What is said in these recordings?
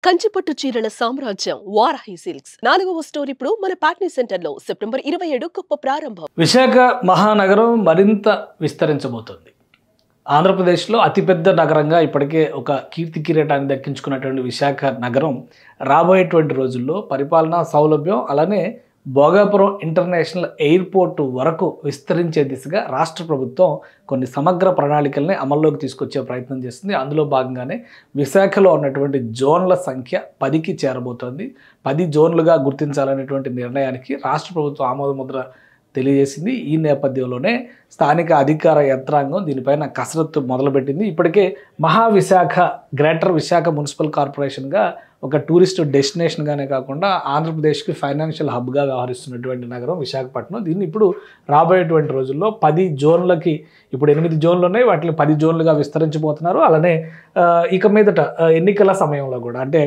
కంచిపట్టు చీరల సామ్రాజ్యం వారాహి సిల్క్స్ 4వ స్టోర్ ఇప్పుడు మన పాట్నీ సెంటర్లో సెప్టెంబర్ 27 గొప్ప ప్రారంభం. విశాఖ మహానగరం మరింత విస్తరించబోతోంది. ఆంధ్రప్రదేశ్లో అతిపెద్ద నగరంగా ఇప్పటికే ఒక కీర్తి కిరీటాన్ని దక్కించుకున్నటువంటి విశాఖ నగరం రాబోయేటువంటి రోజుల్లో పరిపాలనా సౌలభ్యం అలానే భోగాపురం ఇంటర్నేషనల్ ఎయిర్పోర్ట్ వరకు విస్తరించే దిశగా రాష్ట్ర ప్రభుత్వం కొన్ని సమగ్ర ప్రణాళికల్ని అమల్లోకి తీసుకొచ్చే ప్రయత్నం చేస్తుంది. అందులో భాగంగానే విశాఖలో ఉన్నటువంటి జోన్ల సంఖ్య 10కి చేరబోతోంది. 10 జోన్లుగా గుర్తించాలనేటువంటి నిర్ణయానికి రాష్ట్ర ప్రభుత్వం ఆమోదముద్ర తెలియజేసింది. ఈ నేపథ్యంలోనే స్థానిక అధికార యంత్రాంగం దీనిపైన కసరత్తు మొదలుపెట్టింది. ఇప్పటికే మహావిశాఖ గ్రేటర్ విశాఖ మున్సిపల్ కార్పొరేషన్గా ఒక టూరిస్ట్ డెస్టినేషన్గానే కాకుండా ఆంధ్రప్రదేశ్కి ఫైనాన్షియల్ హబ్గా వ్యవహరిస్తున్నటువంటి నగరం విశాఖపట్నం. దీన్ని ఇప్పుడు రాబోయేటువంటి రోజుల్లో 10 జోన్లకి, ఇప్పుడు 8 జోన్లు ఉన్నాయి, వాటిని 10 జోన్లుగా విస్తరించబోతున్నారు. అలానే ఇక మీదట ఎన్నికల సమయంలో కూడా అంటే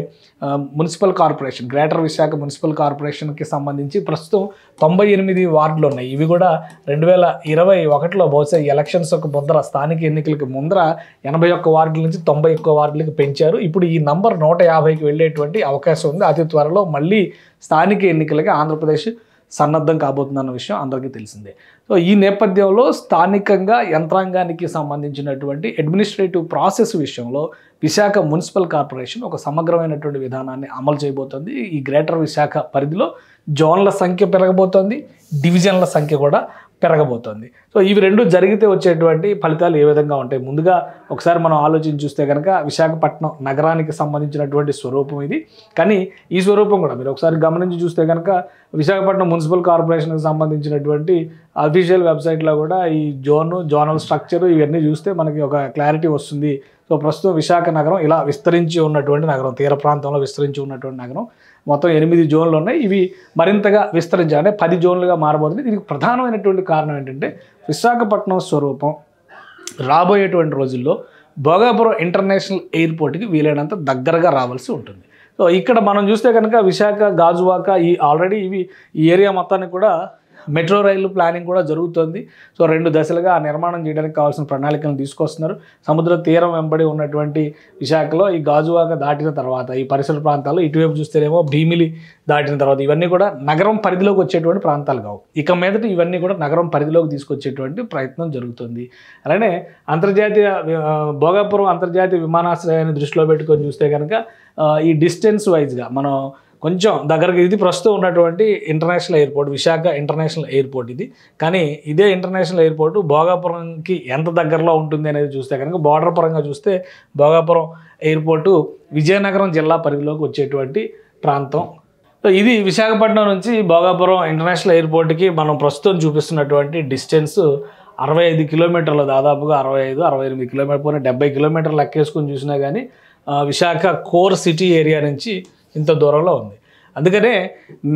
municipal corporation greater Visakha municipal కార్పొరేషన్కి సంబంధించి ప్రస్తుతం 98 వార్డులు ఉన్నాయి. ఇవి కూడా 2021లో బహుశా ఎలక్షన్స్ ముందర స్థానిక ఎన్నికలకు ముందర 81 వార్డుల నుంచి 91 వార్డులకు పెంచారు. ఇప్పుడు ఈ నంబర్ 150కి వెళ్ళేటువంటి అవకాశం ఉంది. అతి త్వరలో మళ్ళీ స్థానిక ఎన్నికలకి ఆంధ్రప్రదేశ్ సన్నద్ధం కాబోతుందన్న విషయం అందరికీ తెలిసిందే. సో ఈ నేపథ్యంలో స్థానికంగా యంత్రాంగానికి సంబంధించినటువంటి అడ్మినిస్ట్రేటివ్ ప్రాసెస్ విషయంలో విశాఖ మున్సిపల్ కార్పొరేషన్ ఒక సమగ్రమైనటువంటి విధానాన్ని అమలు చేయబోతోంది. ఈ గ్రేటర్ విశాఖ పరిధిలో జోన్ల సంఖ్య పెరగబోతోంది, డివిజన్ల సంఖ్య కూడా పెరగబోతోంది. సో ఇవి రెండు జరిగితే వచ్చేటువంటి ఫలితాలు ఏ విధంగా ఉంటాయి? ముందుగా ఒకసారి మనం ఆలోచించి చూస్తే కనుక విశాఖపట్నం నగరానికి సంబంధించినటువంటి స్వరూపం ఇది. కానీ ఈ స్వరూపం కూడా మీరు ఒకసారి గమనించి చూస్తే కనుక విశాఖపట్నం మున్సిపల్ కార్పొరేషన్కి సంబంధించినటువంటి అఫీషియల్ వెబ్సైట్లో కూడా ఈ జోనల్ స్ట్రక్చర్ ఇవన్నీ చూస్తే మనకి ఒక క్లారిటీ వస్తుంది. సో ప్రస్తుతం విశాఖ నగరం ఇలా విస్తరించి ఉన్నటువంటి నగరం, తీర ప్రాంతంలో విస్తరించి ఉన్నటువంటి నగరం. మొత్తం 8 జోన్లు ఉన్నాయి. ఇవి మరింతగా విస్తరించాలి, అంటే 10 జోన్లుగా మారబోతుంది. దీనికి ప్రధానమైనటువంటి కారణం ఏంటంటే విశాఖపట్నం స్వరూపం రాబోయేటువంటి రోజుల్లో భోగాపురం ఇంటర్నేషనల్ ఎయిర్పోర్ట్కి వీలైనంత దగ్గరగా రావాల్సి ఉంటుంది. సో ఇక్కడ మనం చూస్తే కనుక విశాఖ, గాజువాక ఆల్రెడీ ఈ ఏరియా మొత్తానికి కూడా మెట్రో రైలు ప్లానింగ్ కూడా జరుగుతుంది. సో 2 దశలుగా ఆ నిర్మాణం చేయడానికి కావాల్సిన ప్రణాళికలను తీసుకొస్తున్నారు. సముద్ర తీరం వెంబడి ఉన్నటువంటి విశాఖలో ఈ గాజువాక దాటిన తర్వాత ఈ పరిసర ప్రాంతాల్లో ఇటువైపు చూస్తేనేమో భీమిలి దాటిన తర్వాత ఇవన్నీ కూడా నగరం పరిధిలోకి వచ్చేటువంటి ప్రాంతాలు కావు. ఇక మీదట ఇవన్నీ కూడా నగరం పరిధిలోకి తీసుకొచ్చేటువంటి ప్రయత్నం జరుగుతుంది. అలానే భోగాపురం అంతర్జాతీయ విమానాశ్రయాన్ని దృష్టిలో పెట్టుకొని చూస్తే కనుక ఈ డిస్టెన్స్ వైజ్గా మనం కొంచెం దగ్గరకి, ఇది ప్రస్తుతం ఉన్నటువంటి international airport Visakha international airport ఇది. కానీ ఇదే ఇంటర్నేషనల్ ఎయిర్పోర్ట్ భోగాపురంకి ఎంత దగ్గరలో ఉంటుంది అనేది చూస్తే కనుక బోర్డర్ పరంగా చూస్తే భోగాపురం ఎయిర్పోర్టు విజయనగరం జిల్లా పరిధిలోకి వచ్చేటువంటి ప్రాంతం. సో ఇది విశాఖపట్నం నుంచి భోగాపురం ఇంటర్నేషనల్ ఎయిర్పోర్ట్కి మనం ప్రస్తుతం చూపిస్తున్నటువంటి డిస్టెన్స్ 65 కిలోమీటర్లు, దాదాపుగా 65-68 కిలోమీటర్, 70 కిలోమీటర్లు లెక్కేసుకొని చూసినా కానీ విశాఖ కోర్ సిటీ ఏరియా నుంచి ఇంత దూరంలో ఉంది. అందుకనే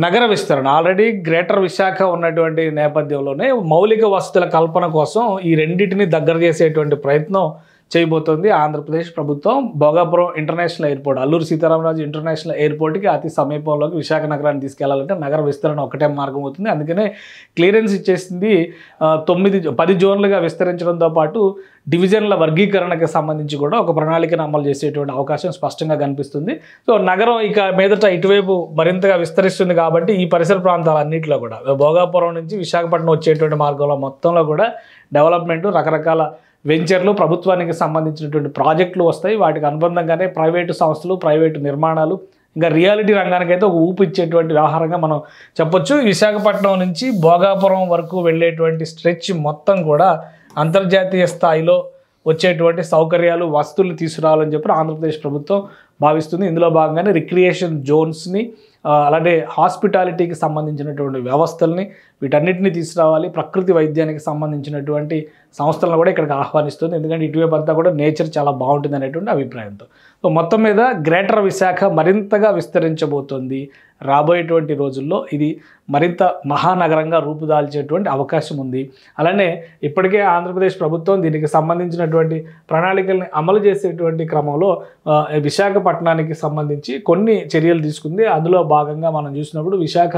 నగర విస్తరణ ఆల్రెడీ గ్రేటర్ విశాఖ ఉన్నటువంటి నేపథ్యంలోనే మౌలిక వసతుల కల్పన కోసం ఈ రెండింటిని దగ్గర చేసేటువంటి ప్రయత్నం చేయబోతోంది ఆంధ్రప్రదేశ్ ప్రభుత్వం. Bhogapuram international airport, Alluri Sitarama Raju international ఎయిర్పోర్ట్కి అతి సమీపంలోకి విశాఖ నగరాన్ని తీసుకెళ్లాలంటే నగర విస్తరణ ఒకటే మార్గం అవుతుంది. అందుకనే క్లియరెన్స్ ఇచ్చేసింది. 10 జోన్లుగా విస్తరించడంతో పాటు డివిజన్ల వర్గీకరణకు సంబంధించి కూడా ఒక ప్రణాళికను అమలు చేసేటువంటి అవకాశం స్పష్టంగా కనిపిస్తుంది. సో నగరం ఇక మీదట ఇటువైపు మరింతగా విస్తరిస్తుంది కాబట్టి ఈ పరిసర ప్రాంతాలన్నింటిలో కూడా భోగాపురం నుంచి విశాఖపట్నం వచ్చేటువంటి మార్గంలో మొత్తంలో కూడా డెవలప్మెంట్, రకరకాల వెంచర్లు, ప్రభుత్వానికి సంబంధించినటువంటి ప్రాజెక్టులు వస్తాయి. వాటికి అనుబంధంగానే ప్రైవేటు సంస్థలు, ప్రైవేటు నిర్మాణాలు, ఇంకా రియాలిటీ రంగానికైతే ఒక ఊపు ఇచ్చేటువంటి వ్యవహారంగా మనం చెప్పొచ్చు. విశాఖపట్నం నుంచి భోగాపురం వరకు వెళ్ళేటువంటి స్ట్రెచ్ మొత్తం కూడా అంతర్జాతీయ స్థాయిలో వచ్చేటువంటి సౌకర్యాలు, వసతులు తీసుకురావాలని చెప్పి ఆంధ్రప్రదేశ్ ప్రభుత్వం భావిస్తుంది. ఇందులో భాగంగానే రిక్రియేషన్ జోన్స్ని, అలాగే హాస్పిటాలిటీకి సంబంధించినటువంటి వ్యవస్థల్ని, వీటన్నిటిని తీసుకురావాలి. ప్రకృతి వైద్యానికి సంబంధించినటువంటి సంస్థలను కూడా ఇక్కడికి ఆహ్వానిస్తుంది. ఎందుకంటే ఇటువైపు అంతా కూడా నేచర్ చాలా బాగుంటుంది అనేటువంటి అభిప్రాయంతో. సో మొత్తం మీద గ్రేటర్ విశాఖ మరింతగా విస్తరించబోతోంది. రాబోయేటువంటి రోజుల్లో ఇది మరింత మహానగరంగా రూపుదాల్చేటువంటి అవకాశం ఉంది. అలానే ఇప్పటికే ఆంధ్రప్రదేశ్ ప్రభుత్వం దీనికి సంబంధించినటువంటి ప్రణాళికల్ని అమలు చేసేటువంటి క్రమంలో విశాఖపట్నానికి సంబంధించి కొన్ని చర్యలు తీసుకుంది. అందులో భాగంగా మనం చూసినప్పుడు విశాఖ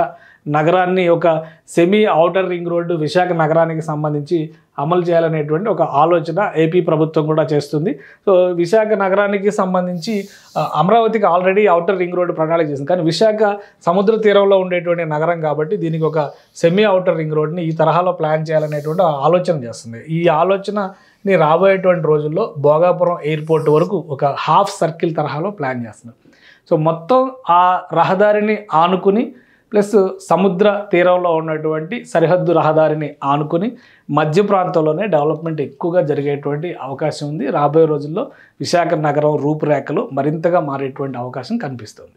నగరాన్ని ఒక semi outer ring road Visakha నగరానికి సంబంధించి అమలు చేయాలనేటువంటి ఒక ఆలోచన ఏపీ ప్రభుత్వం కూడా చేస్తుంది. సో విశాఖ నగరానికి సంబంధించి అమరావతికి ఆల్రెడీ ఔటర్ రింగ్ రోడ్డు ప్రణాళిక చేసింది. కానీ విశాఖ సముద్ర తీరంలో ఉండేటువంటి నగరం కాబట్టి దీనికి ఒక సెమీ ఔటర్ రింగ్ రోడ్ని ఈ తరహాలో ప్లాన్ చేయాలనేటువంటి ఆలోచన చేస్తుంది. ఈ ఆలోచనని రాబోయేటువంటి రోజుల్లో భోగాపురం ఎయిర్పోర్ట్ వరకు ఒక హాఫ్ సర్కిల్ తరహాలో ప్లాన్ చేస్తున్నారు. సో మొత్తం ఆ రహదారిని ఆనుకుని ప్లస్ సముద్ర తీరంలో ఉన్నటువంటి సరిహద్దు రహదారిని ఆనుకుని మధ్య ప్రాంతంలోనే డెవలప్మెంట్ ఎక్కువగా జరిగేటువంటి అవకాశం ఉంది. రాబోయే రోజుల్లో విశాఖ నగరం రూపురేఖలు మరింతగా మారేటువంటి అవకాశం కనిపిస్తుంది.